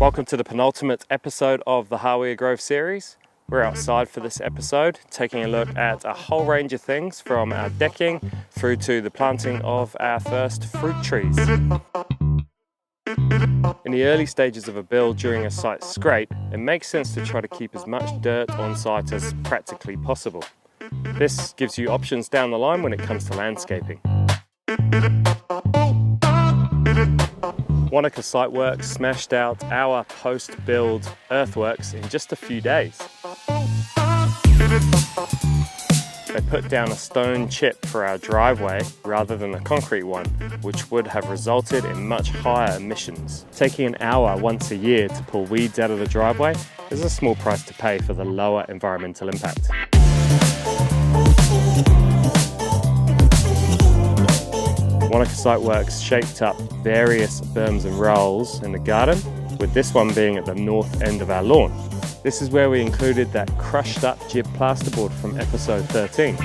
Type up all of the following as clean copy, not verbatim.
Welcome to the penultimate episode of the Hawea Grove series. We're outside for this episode, taking a look at a whole range of things from our decking through to the planting of our first fruit trees. In the early stages of a build during a site scrape, it makes sense to try to keep as much dirt on site as practically possible. This gives you options down the line when it comes to landscaping. Wanaka Siteworks smashed out our post-build earthworks in just a few days. They put down a stone chip for our driveway rather than a concrete one, which would have resulted in much higher emissions. Taking an hour once a year to pull weeds out of the driveway is a small price to pay for the lower environmental impact. Wanaka Siteworks shaped up various berms and rolls in the garden, with this one being at the north end of our lawn. This is where we included that crushed up jib plasterboard from episode 13.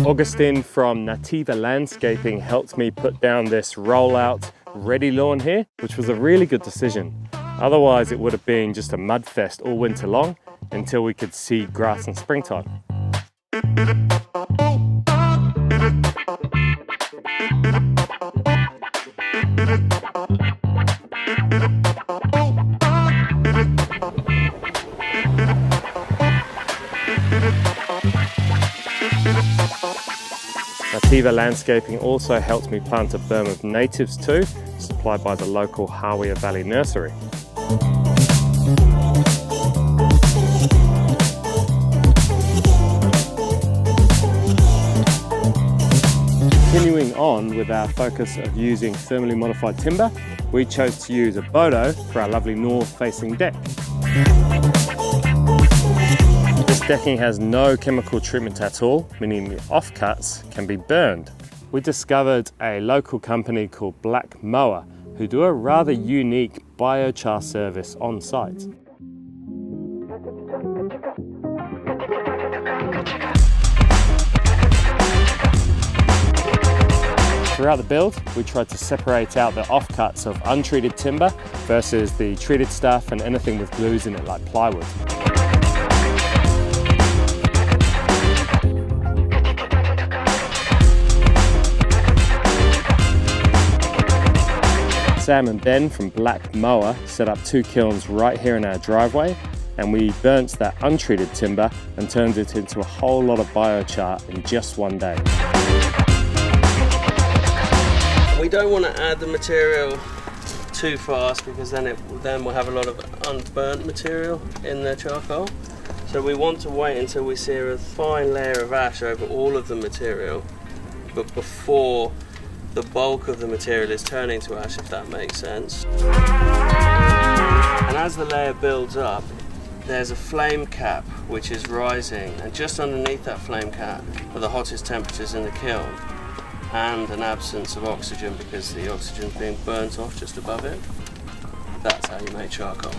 Augustine from Nativa Landscaping helped me put down this rollout ready lawn here, which was a really good decision. Otherwise it would have been just a mud fest all winter long until we could see grass in springtime. Nativa Landscaping also helped me plant a berm of natives too, supplied by the local Hawea Valley nursery. Continuing on with our focus of using thermally modified timber, we chose to use a Bodo for our lovely north-facing deck. This decking has no chemical treatment at all, meaning the offcuts can be burned. We discovered a local company called Black Moa, who do a rather unique biochar service on site. Throughout the build, we tried to separate out the offcuts of untreated timber versus the treated stuff and anything with glues in it like plywood. Sam and Ben from Black Moa set up 2 kilns right here in our driveway, and we burnt that untreated timber and turned it into a whole lot of biochar in just one day. We don't want to add the material too fast because then we'll have a lot of unburnt material in the charcoal. So we want to wait until we see a fine layer of ash over all of the material, but before the bulk of the material is turning to ash, if that makes sense. And as the layer builds up, there's a flame cap which is rising, and just underneath that flame cap are the hottest temperatures in the kiln, and an absence of oxygen because the oxygen is being burnt off just above it. That's how you make charcoal.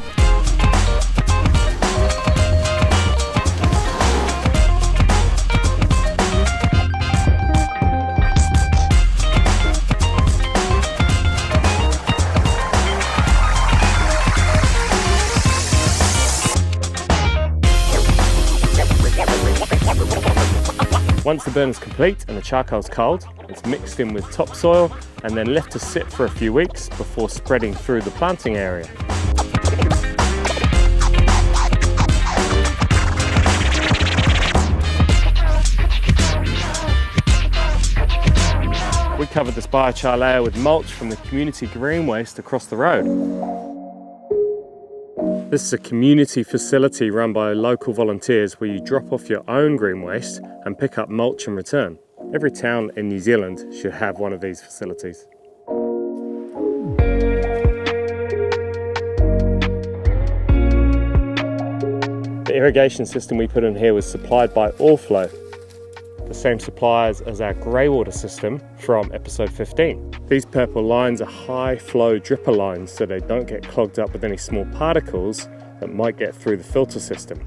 Once the burn is complete and the charcoal is cold, it's mixed in with topsoil and then left to sit for a few weeks before spreading through the planting area. We covered this biochar layer with mulch from the community green waste across the road. This is a community facility run by local volunteers where you drop off your own green waste and pick up mulch in return. Every town in New Zealand should have one of these facilities. The irrigation system we put in here was supplied by Allflow, the same suppliers as our grey water system from episode 15. These purple lines are high flow dripper lines so they don't get clogged up with any small particles that might get through the filter system.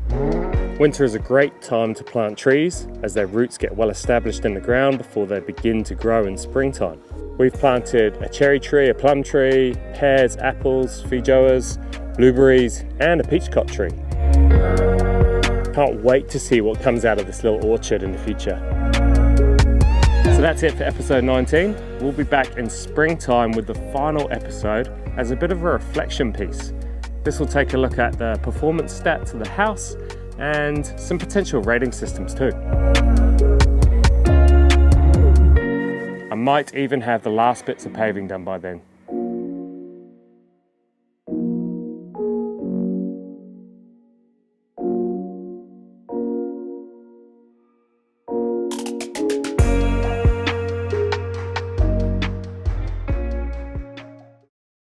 Winter is a great time to plant trees as their roots get well established in the ground before they begin to grow in springtime. We've planted a cherry tree, a plum tree, pears, apples, feijoas, blueberries, and a peachcot tree. Can't wait to see what comes out of this little orchard in the future. So that's it for episode 19. We'll be back in springtime with the final episode as a bit of a reflection piece. This will take a look at the performance stats of the house and some potential rating systems too. I might even have the last bits of paving done by then.